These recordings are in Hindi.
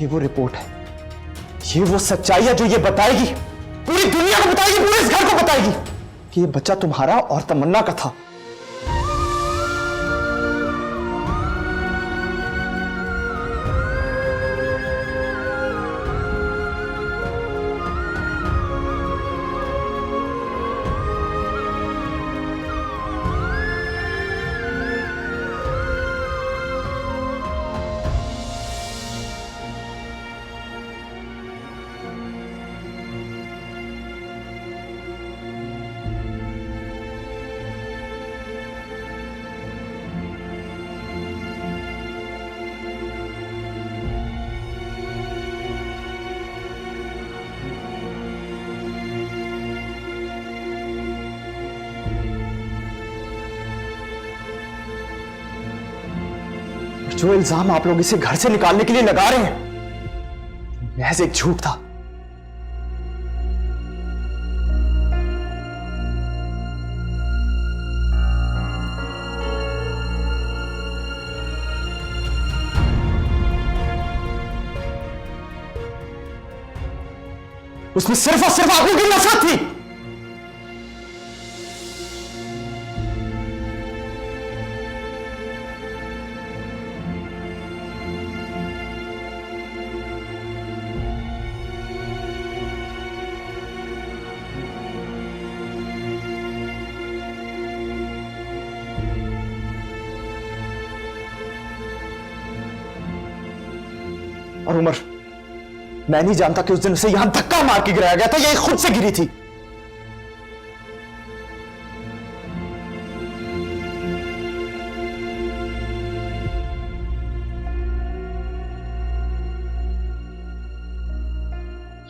ये वो रिपोर्ट है, ये वो सच्चाई है जो ये बताएगी, पूरी दुनिया को बताएगी, पूरे इस घर को बताएगी कि ये बच्चा तुम्हारा और तमन्ना का था। जो इल्जाम आप लोग इसे घर से निकालने के लिए लगा रहे हैं, महज एक झूठ था। उसमें सिर्फ और सिर्फ आप लोगों की नफरत थी। और उमर, मैं नहीं जानता कि उस दिन उसे यहां धक्का मार के गिराया गया था या ये खुद से गिरी थी।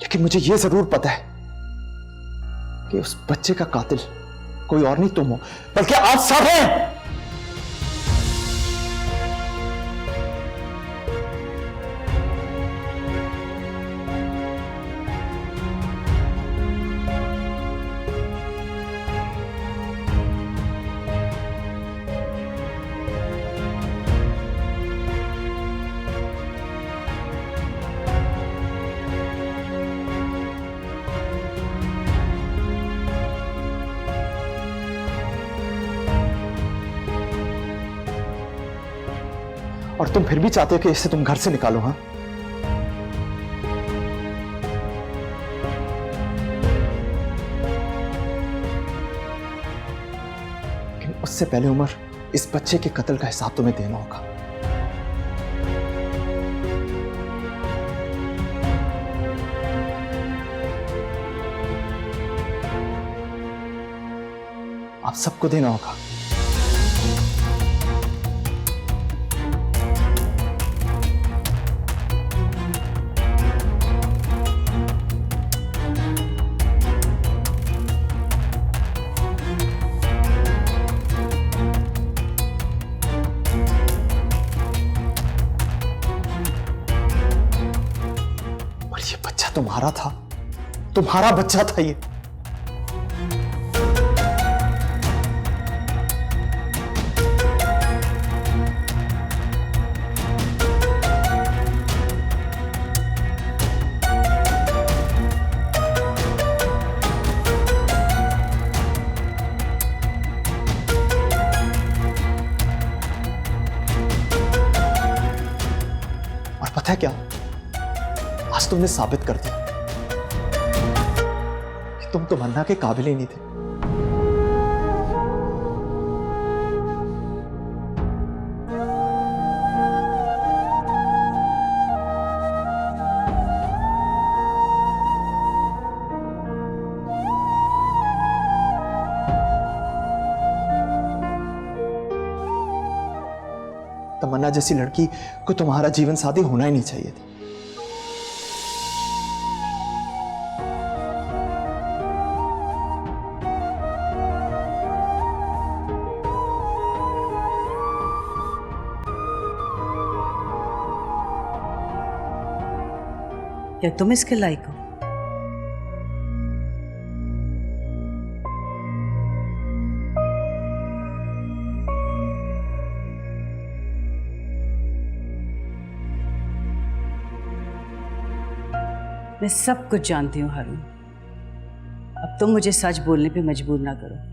लेकिन मुझे यह जरूर पता है कि उस बच्चे का कातिल कोई और नहीं तुम हो, बल्कि आप सब हैं। और तुम फिर भी चाहते हो कि इसे तुम घर से निकालो? हाँ, लेकिन उससे पहले उमर, इस बच्चे के कत्ल का हिसाब तुम्हें देना होगा। आप सबको देना होगा। ये बच्चा तुम्हारा था, तुम्हारा बच्चा था ये। और पता है क्या, आज तुमने साबित कर दिया कि तुम तमन्ना के काबिल ही नहीं थे। तमन्ना जैसी लड़की को तुम्हारा जीवन साथी होना ही नहीं चाहिए था। या तुम इसके लायक हो? मैं सब कुछ जानती हूँ हारून। अब तुम मुझे सच बोलने पे मजबूर ना करो।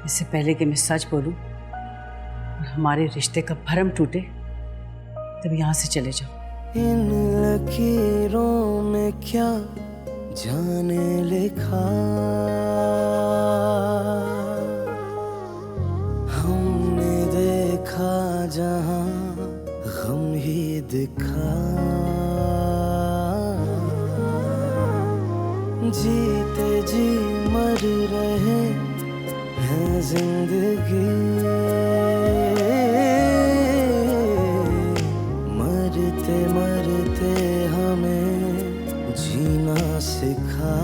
इससे पहले कि मैं सच बोलूं और हमारे रिश्ते का भरम टूटे, तब यहां से चले जाओ। इन लकीरों में क्या जाने लिखा, हमने देखा जहां गम ही दिखा, जीते जी मर रहे हैं जिंदगी, मरते मरते हमें जीना सिखा,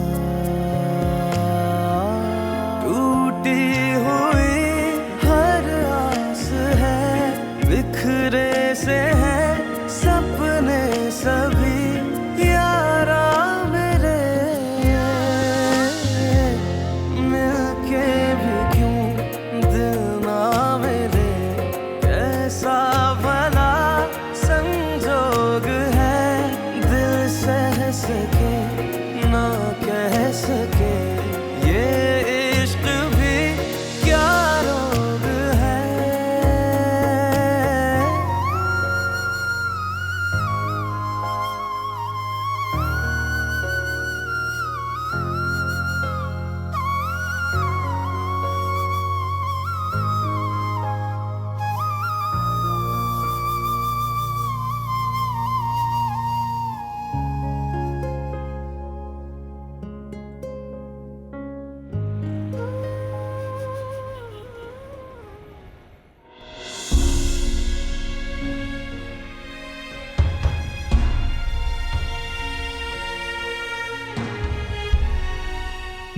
टूटी हुई हर आस है, बिखरे से है सपने सभी यारा मेरे, मिलके भी क्यों दिल ना मेरे, कैसा भला संजोग है, दिल सह सके ना कह सके, ये इश्क भी क्या रोग है।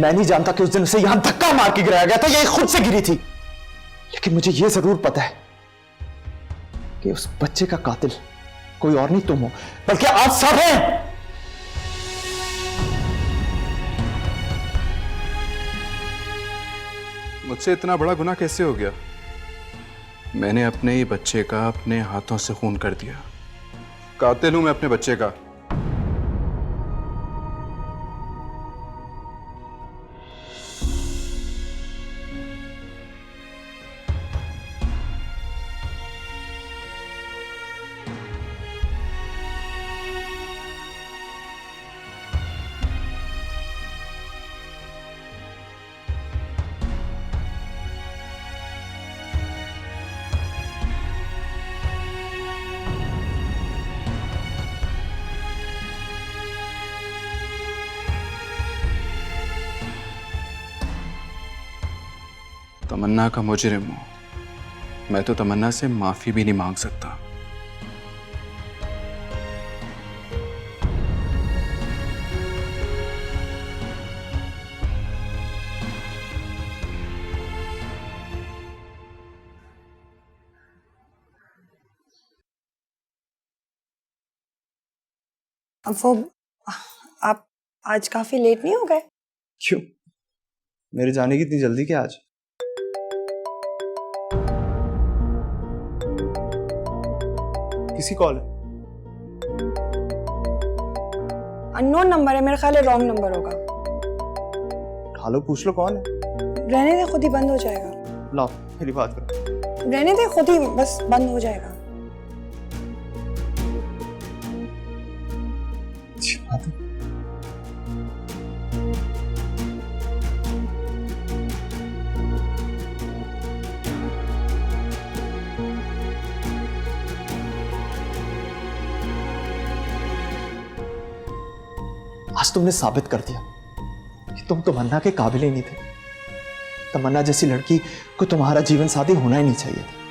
मैं नहीं जानता कि उस दिन उसे यहां धक्का मार के गिराया गया था या ये खुद से गिरी थी, लेकिन मुझे यह जरूर पता है कि उस बच्चे का कातिल कोई और नहीं तुम हो, बल्कि आप सब हैं। मुझसे इतना बड़ा गुनाह कैसे हो गया? मैंने अपने ही बच्चे का अपने हाथों से खून कर दिया। कातिल हूं मैं अपने बच्चे का। तमन्ना का मुजरिम हूं मैं, तो तमन्ना से माफी भी नहीं मांग सकता। अब वो आप आज काफी लेट नहीं हो गए? क्यों? मेरे जाने की इतनी जल्दी क्या आज? किसी कॉल है? अननोन नंबर है, मेरा ख्याल है रॉन्ग नंबर होगा। उठा लो, पूछ लो कौन है। रहने दे, खुद ही बंद हो जाएगा। लाओ मेरी बात करो। रहने दे, खुद ही बस बंद हो जाएगा। आज तुमने साबित कर दिया कि तुम तमन्ना के काबिल ही नहीं थे। तमन्ना जैसी लड़की को तुम्हारा जीवन साथी होना ही नहीं चाहिए था।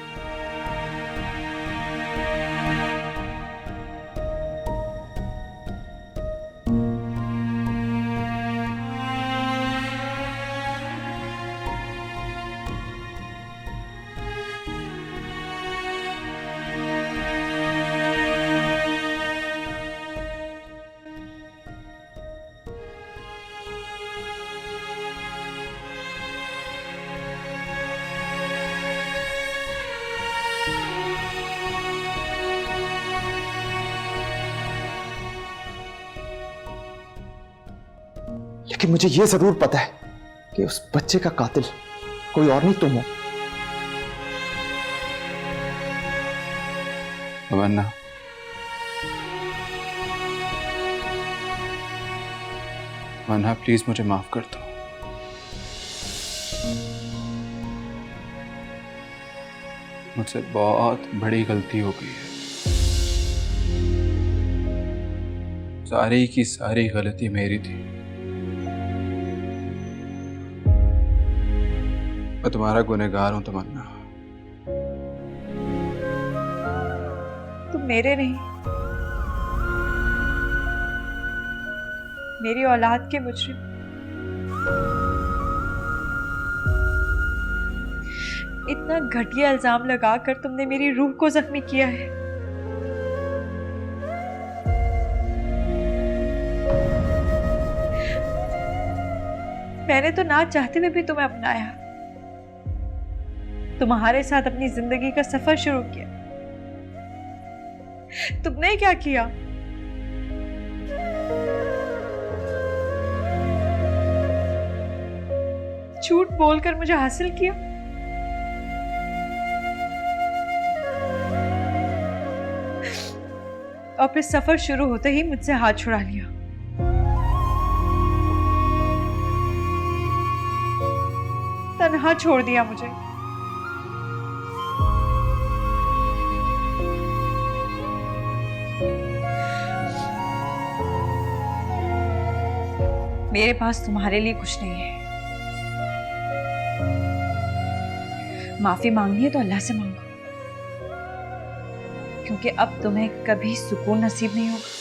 लेकिन मुझे यह जरूर पता है कि उस बच्चे का कातिल कोई और नहीं, तुम हो। तमन्ना, तमन्ना प्लीज मुझे माफ कर दो। मुझसे बहुत बड़ी गलती हो गई है। सारी की सारी गलती मेरी थी। मैं तुम्हारा गुनहगार हूं तमन्ना। तुम मेरे नहीं, मेरी औलाद के मुजरिम। इतना घटिया इल्जाम लगाकर तुमने मेरी रूह को जख्मी किया है। मैंने तो ना चाहते हुए भी तुम्हें अपनाया, तुम्हारे साथ अपनी जिंदगी का सफर शुरू किया। तुमने क्या किया? झूठ बोलकर मुझे हासिल किया। और फिर सफर शुरू होते ही मुझसे हाथ छुड़ा लिया। तन्हा छोड़ दिया मुझे। मेरे पास तुम्हारे लिए कुछ नहीं है। माफी मांगनी है तो अल्लाह से मांगो, क्योंकि अब तुम्हें कभी सुकून नसीब नहीं होगा।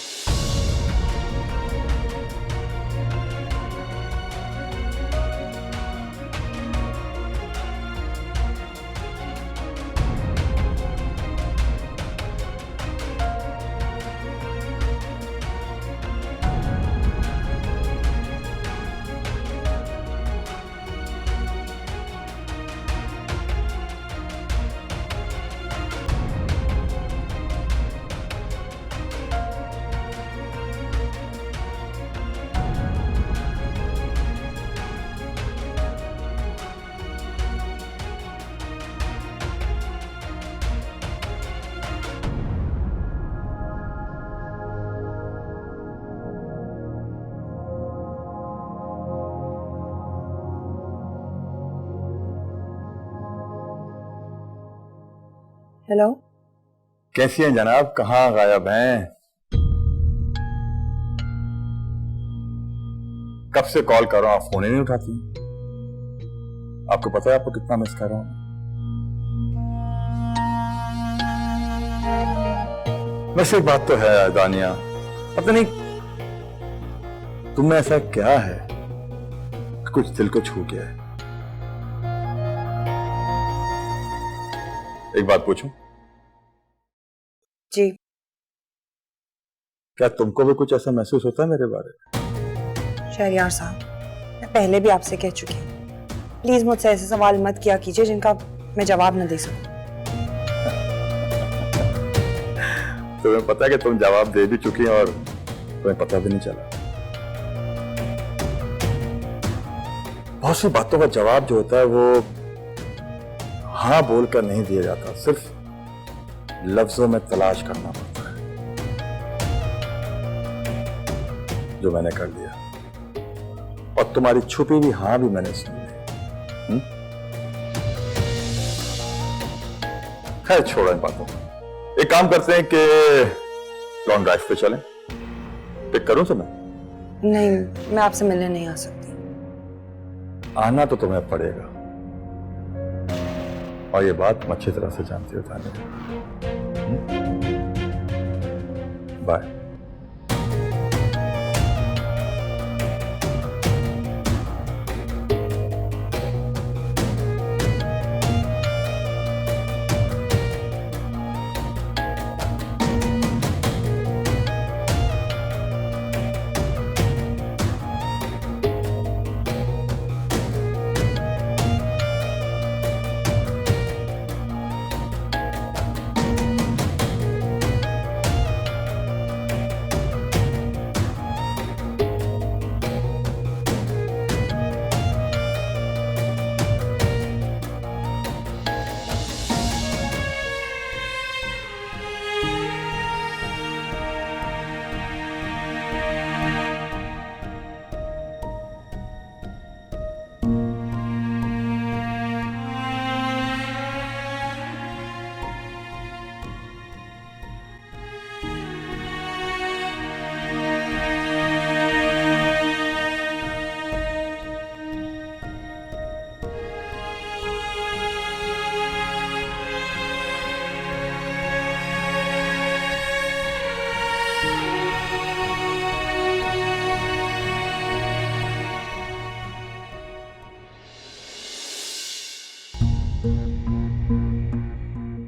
हेलो, कैसी हैं जनाब? कहाँ गायब हैं? कब से कॉल कर रहा हूं, आप फोन ही नहीं उठाती। आपको पता है आपको कितना मिस कर रहा हूं? वैसे एक बात तो है दानिया, पता नहीं तुम में ऐसा क्या है कि कुछ दिल को छू गया है। एक बात पूछूं? जी। क्या तुमको भी कुछ ऐसा महसूस होता है मेरे बारे में? शहरियार साहब, मैं पहले भी आपसे कह चुकी हूँ, प्लीज मुझसे ऐसे सवाल मत किया कीजिए जिनका मैं जवाब न दे सकूं। तुम्हें पता है कि तुम जवाब दे भी चुकी हैं और तुम्हें पता भी नहीं चला। बहुत सी बातों का जवाब जो होता है वो हाँ बोलकर नहीं दिया जाता, सिर्फ लफ्जों में तलाश करना पड़ता है, जो मैंने कर लिया। और तुम्हारी छुपी हुई हाँ भी मैंने सुन ली। खैर छोड़ो इन बातों को। एक काम करते हैं कि लॉन्ग ड्राइव पे चलें। पिक करूं तुम्हें? नहीं, मैं आपसे मिलने नहीं आ सकती। आना तो तुम्हें पड़ेगा, और ये बात तुम अच्छी तरह से जानती हो तानिया। बाय।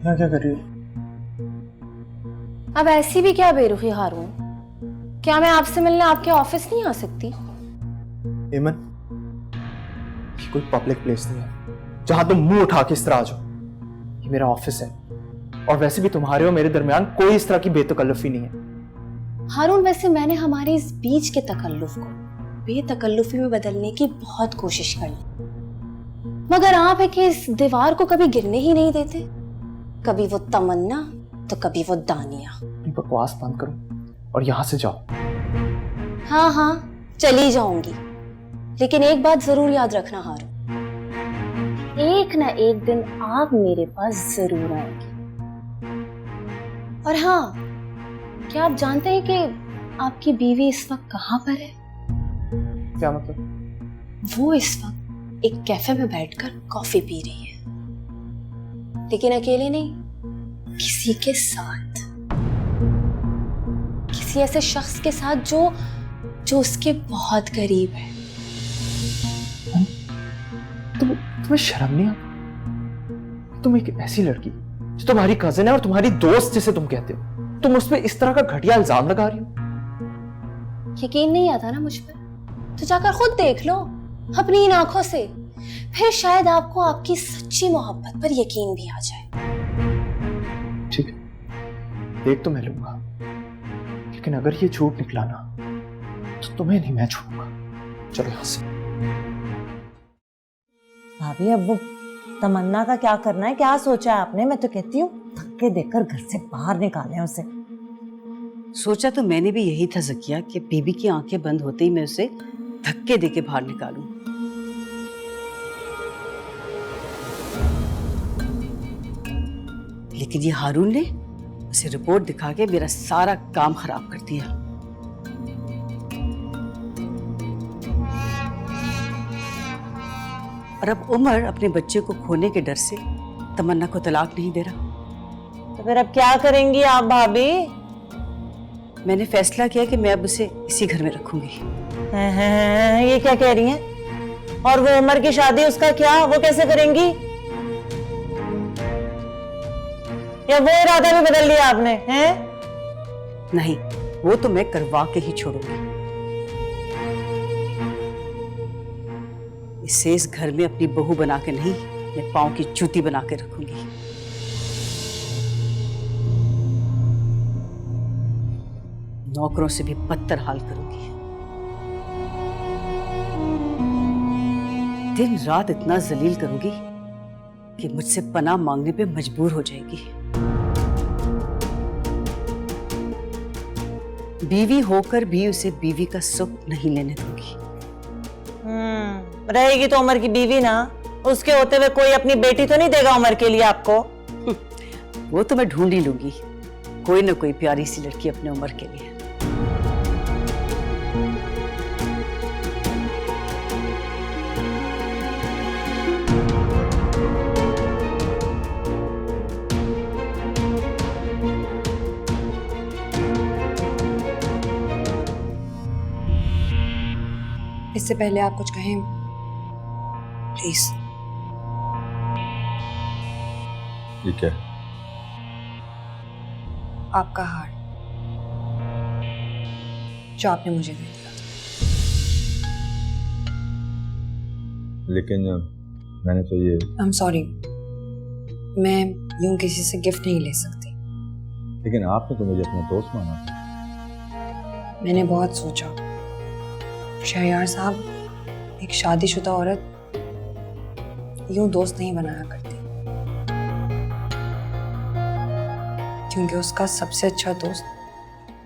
यहाँ क्या कर रही हो? अब ऐसी भी क्या बेरुखी हारून, क्या मैं आपसे मिलने आपके ऑफिस नहीं आ सकती? हेमन, ये कोई पब्लिक प्लेस नहीं है जहां तुम मुंह उठा के इस तरह आ जाओ। ये मेरा ऑफिस है, और वैसे भी तुम्हारे और मेरे दरमियान कोई इस तरह की बेतकल्लुफी नहीं है। हारून, वैसे मैंने हमारे इस बीच के तकल्लुफ को बेतकल्लुफी में बदलने की बहुत कोशिश कर ली, मगर आप है कि इस दीवार को कभी गिरने ही नहीं देते। कभी वो तमन्ना तो कभी वो दानिया। बकवास बंद करो और यहाँ से जाओ। हाँ हाँ, चली जाऊंगी, लेकिन एक बात जरूर याद रखना हारून, एक ना एक दिन आप मेरे पास जरूर आएंगे। और हाँ, क्या आप जानते हैं कि आपकी बीवी इस वक्त कहाँ पर है? क्या मतलब? वो इस वक्त एक कैफे में बैठकर कॉफी पी रही है, लेकिन अकेले नहीं, किसी के साथ, किसी ऐसे शख्स के साथ जो उसके बहुत करीब है। तुम्हें शर्म नहीं आती? तुम एक ऐसी लड़की जो तुम्हारी कजिन है और तुम्हारी दोस्त जिसे तुम कहते हो, तुम उस पर इस तरह का घटिया इल्जाम लगा रही हो। यकीन नहीं आता ना मुझ पर, तो जाकर खुद देख लो अपनी इन आंखों से, फिर शायद आपको आपकी सच्ची मोहब्बत पर यकीन भी आ जाए। ठीक है, देख तो मैं लूंगा, लेकिन अगर ये झूठ निकला ना तो तुम्हें नहीं मैं छोड़ूंगा। चलो यहां से। भाभी, अब वो तमन्ना का क्या करना है? क्या सोचा है आपने? मैं तो कहती हूँ धक्के देकर घर से बाहर निकालें उसे। सोचा तो मैंने भी यही था ज़किया, कि बीबी की आंखें बंद होते ही मैं उसे धक्के देके बाहर निकालूं। लेकिन ये हारून ने उसे रिपोर्ट दिखा के मेरा सारा काम खराब कर दिया। और अब उमर अपने बच्चे को खोने के डर से तमन्ना को तलाक नहीं दे रहा। तो फिर अब क्या करेंगी आप भाभी? मैंने फैसला किया कि मैं अब उसे इसी घर में रखूंगी। ये क्या कह रही हैं? और वो उमर की शादी, उसका क्या? वो कैसे करेंगी? या वो इरादा भी बदल लिया आपने? हैं? नहीं, वो तो मैं करवा के ही छोड़ूंगी। इसे इस घर में अपनी बहू बना के नहीं, मैं पांव की जूती बना के रखूंगी। नौकरों से भी बदतर हाल करूंगी। दिन रात इतना जलील करूंगी कि मुझसे पनाह मांगने पे मजबूर हो जाएगी। बीवी होकर भी उसे बीवी का सुख नहीं लेने दूंगी। रहेगी तो उमर की बीवी ना, उसके होते हुए कोई अपनी बेटी तो नहीं देगा उमर के लिए आपको? वो तो मैं ढूंढ ही लूंगी, कोई ना कोई प्यारी सी लड़की अपने उमर के लिए। इससे पहले आप कुछ कहें प्लीज। ये क्या है? आपका हार जो आपने मुझे दे दिया। लेकिन मैंने तो ये आई एम सॉरी, मैं यूं किसी से गिफ्ट नहीं ले सकती। लेकिन आपने तो मुझे अपना दोस्त माना था। मैंने बहुत सोचा शहरयार साहब, एक शादीशुदा औरत यूं दोस्त नहीं बनाया करती, क्योंकि उसका सबसे अच्छा दोस्त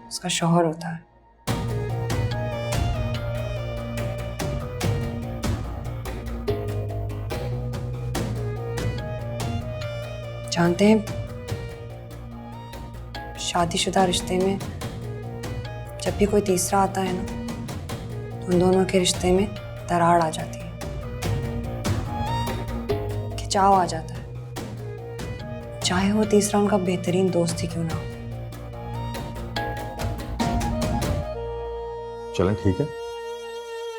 उसका शौहर होता है। जानते हैं, शादीशुदा रिश्ते में जब भी कोई तीसरा आता है ना, तो उन दोनों के रिश्ते में दरार आ जाती है, खिंचाव आ जाता है, चाहे वो तीसरा उनका बेहतरीन दोस्त ही क्यों ना हो। चलें, ठीक है,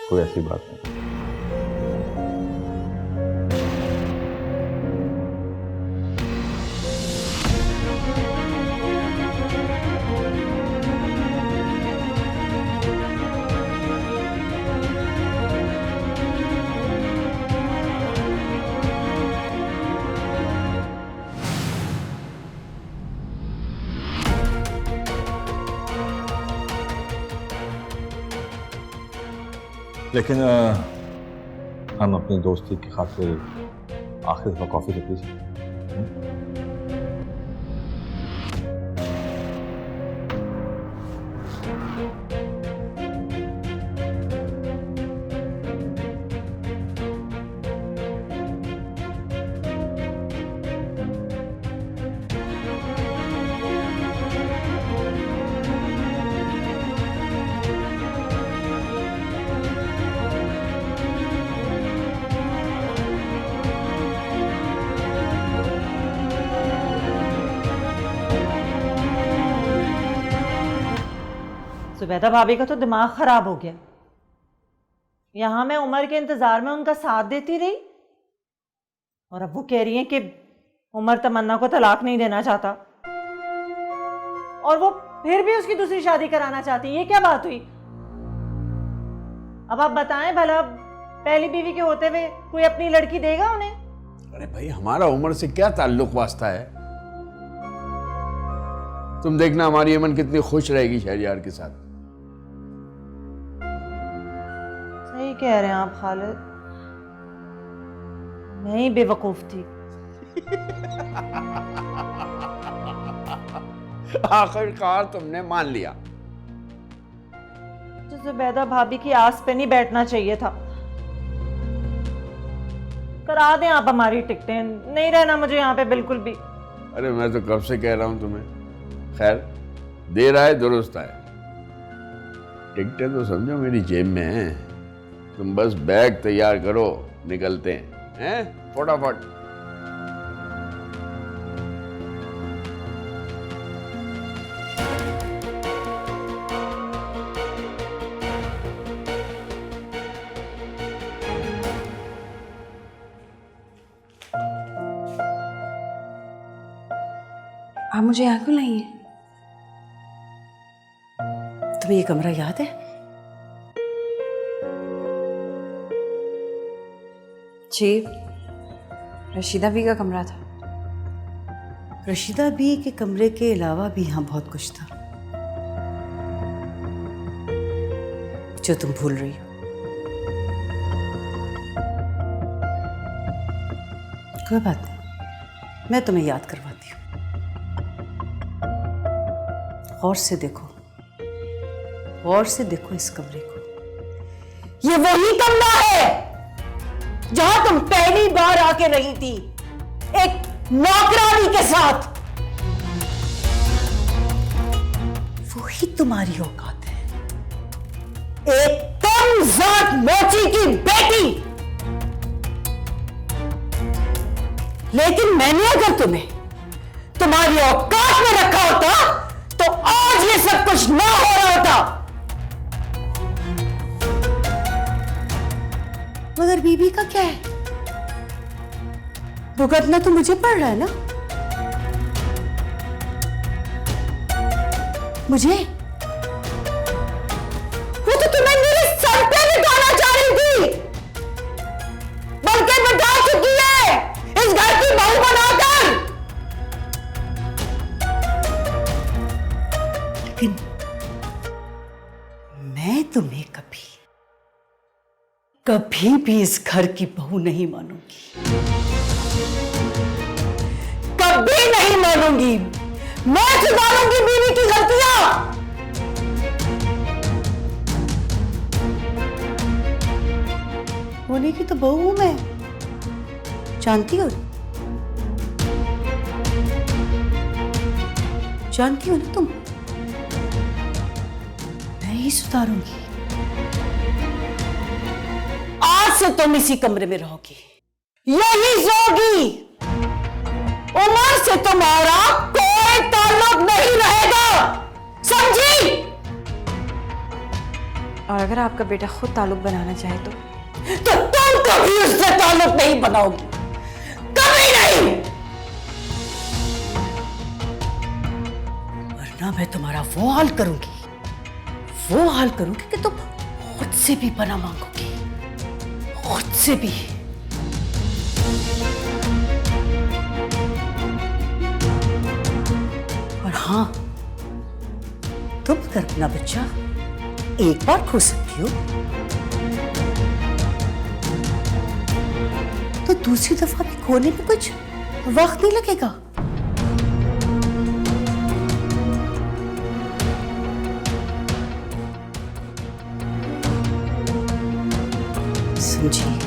कोई ऐसी बात नहीं। लेकिन हम अपनी दोस्ती की खातिर आखिर दफा कॉफी तो पी सकते। जुबैदा भाभी का तो दिमाग खराब हो गया। यहां मैं उमर के इंतजार में उनका साथ देती रही और अब वो कह रही हैं कि उमर तमन्ना को तलाक नहीं देना चाहता और वो फिर भी उसकी दूसरी शादी कराना चाहती। ये क्या बात हुई? अब आप बताएं भला, पहली बीवी के होते हुए कोई अपनी लड़की देगा उन्हें? अरे भाई, हमारा उमर से क्या ताल्लुक वास्ता है? तुम देखना हमारी अमन कितनी खुश रहेगी शहरयार के साथ। सही कह रहे हैं आप खालिद, मैं ही बेवकूफ थी। आखिरकार तुमने मान लिया। तो जुबैदा भाभी की आस पे नहीं बैठना चाहिए था। करा दें आप हमारी टिकटें, नहीं रहना मुझे यहाँ पे बिल्कुल भी। अरे मैं तो कब से कह रहा हूं तुम्हें। खैर, देर आए दुरुस्त आए। टिकटें तो समझो मेरी जेब में हैं। तुम बस बैग तैयार करो, निकलते हैं फटाफट। आप मुझे यहाँ क्यों लाई हैं? तुम्हें ये कमरा याद है? जी, रशीदा भी का कमरा था। रशीदा बी के कमरे के अलावा भी यहाँ बहुत कुछ था जो तुम भूल रही हो। कोई बात नहीं, मैं तुम्हें याद करवाती हूँ। गौर से देखो, गौर से देखो इस कमरे को। ये वही कमरा है जहां तुम पहली बार आके रही थी एक नौकरानी के साथ। वही तुम्हारी औकात है, एक कम जात मोची की बेटी। लेकिन मैंने अगर तुम्हें तुम्हारी औकात में रखा होता तो आज ये सब कुछ ना हो रहा होता। मगर बीबी का क्या है? भुगतना तो मुझे पड़ रहा है ना। मुझे वो तो तुम्हें मेरे सर पे बिठाना चाह रही थी, बल्कि बिठा चुकी है इस घर की बहू बनाकर। लेकिन मैं तुम्हें कभी कभी भी इस घर की बहू नहीं मानूंगी, कभी नहीं मानूंगी। मैं सुधारूंगी बीवी की गलतियां। होने की तो बहू हूं मैं, जानती हो? जानती हो ना तुम? मैं ही सुधारूंगी। आज से तुम इसी कमरे में रहोगी, यही सोगी। उमर से तुम्हारा कोई ताल्लुक नहीं रहेगा, समझी? और अगर आपका बेटा खुद ताल्लुक बनाना चाहे तो तुम कभी उससे ताल्लुक नहीं बनाओगी, कभी नहीं। वरना मैं तुम्हारा वो हाल करूंगी, वो हाल करूंगी कि तुम खुद से भी पना मांगोगी, खुद से भी। और हाँ, तुम अगर अपना बच्चा एक बार खो सकती हो दूसरी दफा भी खोने में कुछ वक्त नहीं लगेगा? समझी?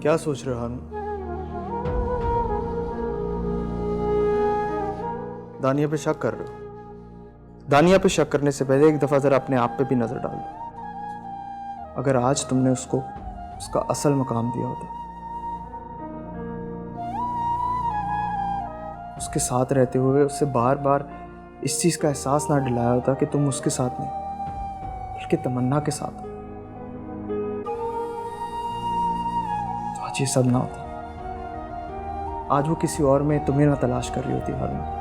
क्या सोच रहे हो हारून? दानिया पे शक कर रहे हो? दानिया पे शक करने से पहले एक दफा जरा अपने आप पे भी नजर डाल लो। अगर आज तुमने उसको उसका असल मकाम दिया होता, उसके साथ रहते हुए उसे बार बार इस चीज का एहसास ना दिलाया होता कि तुम उसके साथ नहीं बल्कि तमन्ना के साथ हो, तो आज ये सब ना होता। आज वो किसी और में तुम्हें ना तलाश कर रही होती हारून।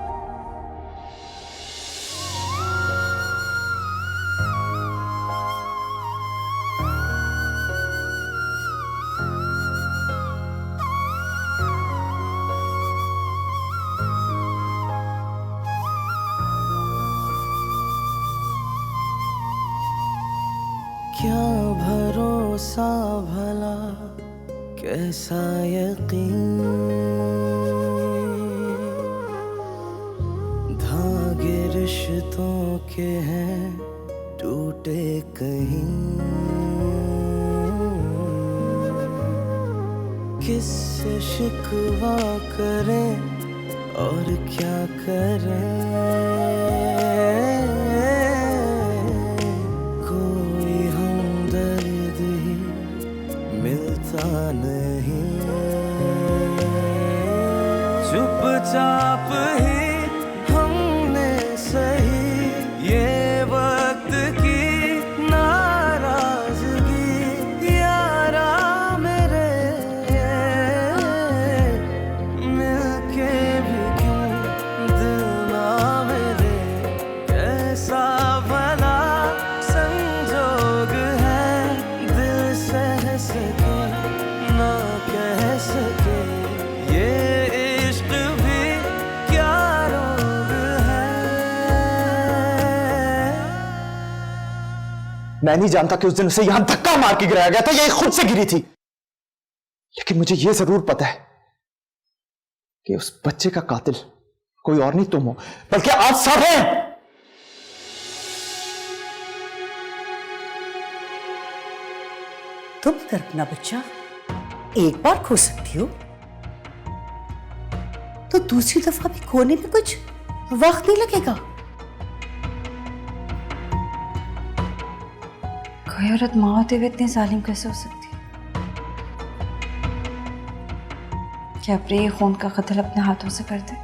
क्या भरोसा भला कैसा यकीन, धागे रिश्तों के हैं टूटे कहीं, किससे शिकवा करें और क्या करें, नहीं चुपचाप ही हमने सही ये वक्त की नाराजगी यारा मेरे, मिलके भी क्यों दिल ना मेरे, कैसा भला संजोग है दिल सह सके ना कह सके, ये इश्क भी क्या रोग है। मैं नहीं जानता कि उस दिन उसे यहां धक्का मार के गिराया गया था या ये खुद से गिरी थी, लेकिन मुझे यह जरूर पता है कि उस बच्चे का कातिल कोई और नहीं तुम हो, बल्कि आप सब हैं। तुम अगर अपना बच्चा एक बार खो सकती हो तो दूसरी दफा भी खोने में कुछ वक्त नहीं लगेगा। कोई औरत माँ होते हुए इतनी जालिम कैसे हो सकती है? क्या अपने ये खून का कत्ल अपने हाथों से कर दे?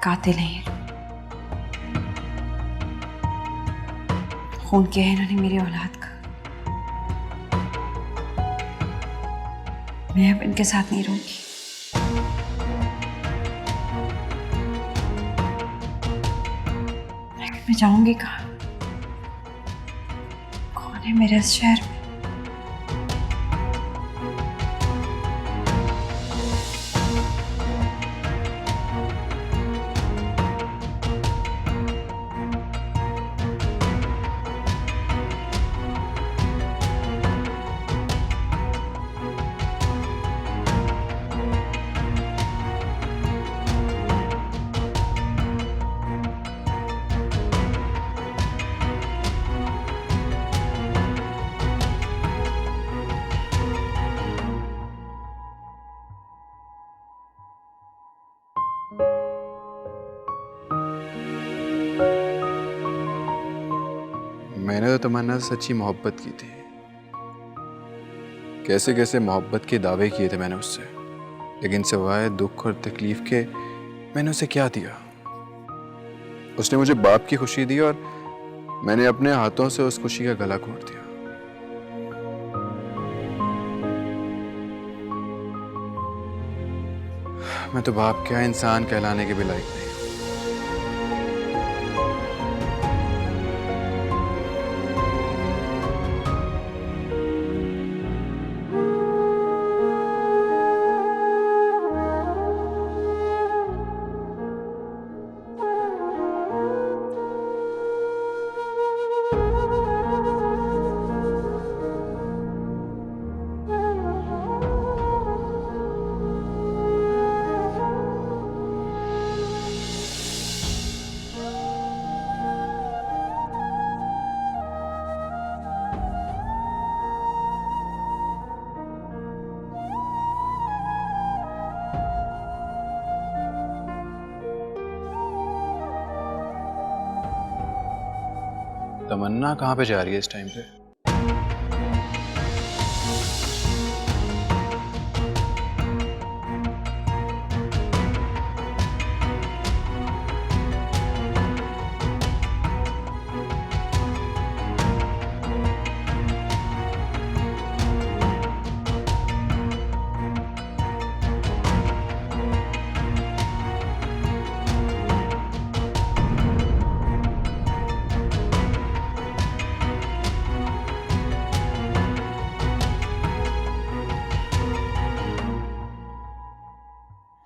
कातिल नहीं, खून किया है इन्होंने मेरी औलाद का। मैं अब इनके साथ नहीं रहूंगी। मैं जाऊंगी कहाँ? कौन है मेरे इस शहर में? मैंने तो तमन्ना से सच्ची मोहब्बत की थी। कैसे कैसे मोहब्बत के दावे किए थे मैंने उससे, लेकिन सिवाय दुख और तकलीफ के मैंने उसे क्या दिया? उसने मुझे बाप की खुशी दी और मैंने अपने हाथों से उस खुशी का गला घोट दिया। मैं तो बाप क्या इंसान कहलाने के भी लायक नहीं। तमन्ना कहाँ पे जा रही है इस टाइम पे?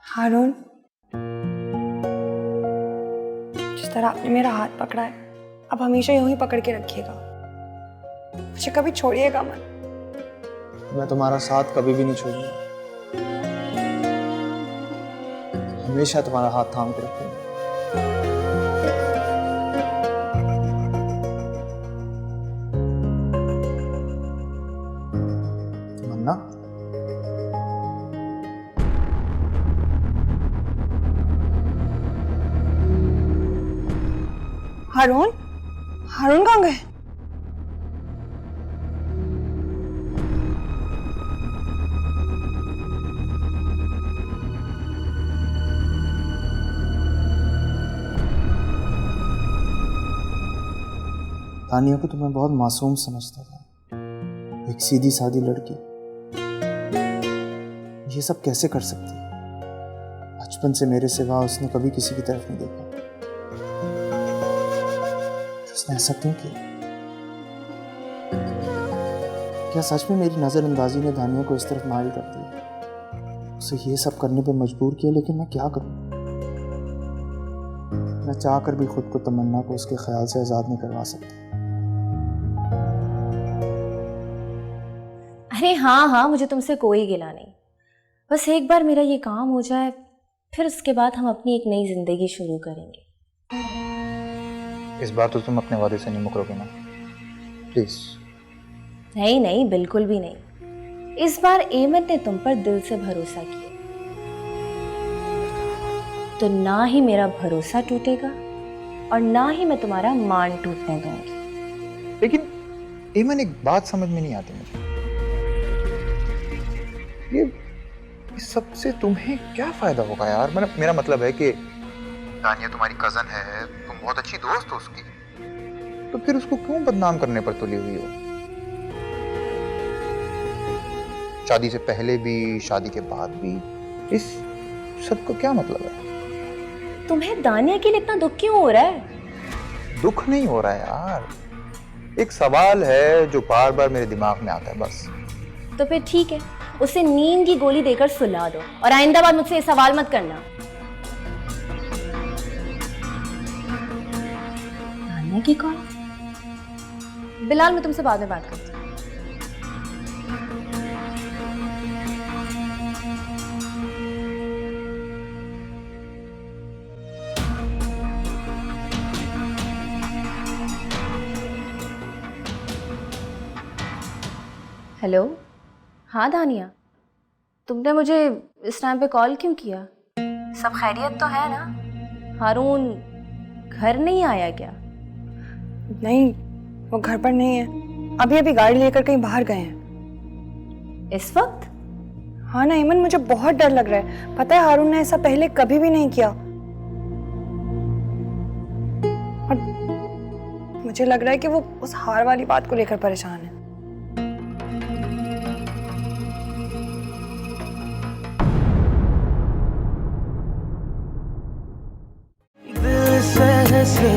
हारून, जिस तरह आपने मेरा हाथ पकड़ा है, अब हमेशा यूं ही पकड़ के रखिएगा। मुझे कभी छोड़िएगा मत। मैं तुम्हारा साथ कभी भी नहीं छोड़ूंगा, हमेशा तुम्हारा हाथ थाम के रखूंगा। तमन्ना, हारून, हारून कहाँ गए? तानिया को तो मैं बहुत मासूम समझता था, एक सीधी सादी लड़की। ये सब कैसे कर सकती है? बचपन से मेरे सिवा उसने कभी किसी की तरफ नहीं देखा। उसने ऐसा क्यों किया? क्या सच में मेरी नजरअंदाजी ने दानिया को इस तरफ माइल कर दिया, उसे ये सब करने पे मजबूर किया? लेकिन मैं क्या करूं? मैं चाहकर भी खुद को तमन्ना को उसके ख्याल से आजाद नहीं करवा सकता। अरे हाँ हाँ, मुझे तुमसे कोई गिला नहीं। बस एक बार मेरा ये काम हो जाए, फिर उसके बाद हम अपनी एक नई जिंदगी शुरू करेंगे। इस बार तो तुम अपने वादे से नहीं मुकरोगे ना? प्लीज। नहीं नहीं, बिल्कुल भी नहीं। इस बार एमन ने तुम पर दिल से भरोसा किया, तो ना ही मेरा भरोसा टूटेगा और ना ही मैं तुम्हारा मान टूटने दूंगी। लेकिन एमन, एक बात समझ में नहीं आती मुझे, ये इस सब से तुम्हें क्या फायदा होगा यार? मेरा मतलब है कि तानिया तुम्हारी कजन है, तुम बहुत अच्छी दोस्त हो उसकी, तो फिर उसको क्यों बदनाम करने पर तुली हुई हो? शादी से पहले भी, शादी के बाद भी, इस सब का क्या मतलब है? तुम्हें दानिया के लिए इतना दुख क्यों हो रहा है? दुख नहीं हो रहा है यार, एक सवाल है जो बार बार मेरे दिमाग में आता है बस। तो फिर ठीक है, उसे नींद की गोली देकर सुला दो और आइंदा बाद मुझसे ये सवाल मत करना। दानिया की कॉल? बिलाल, मैं तुमसे बाद में बात करती हूँ। हेलो, हाँ दानिया, तुमने मुझे इस टाइम पे कॉल क्यों किया? सब खैरियत तो है ना? हारून घर नहीं आया क्या? नहीं, वो घर पर नहीं है। अभी अभी गाड़ी लेकर कहीं बाहर गए हैं। इस वक्त? हाँ ना ईमन, मुझे बहुत डर लग रहा है। पता है हारून ने ऐसा पहले कभी भी नहीं किया। और मुझे लग रहा है कि वो उस हार वाली बात को लेकर परेशान है। दिल से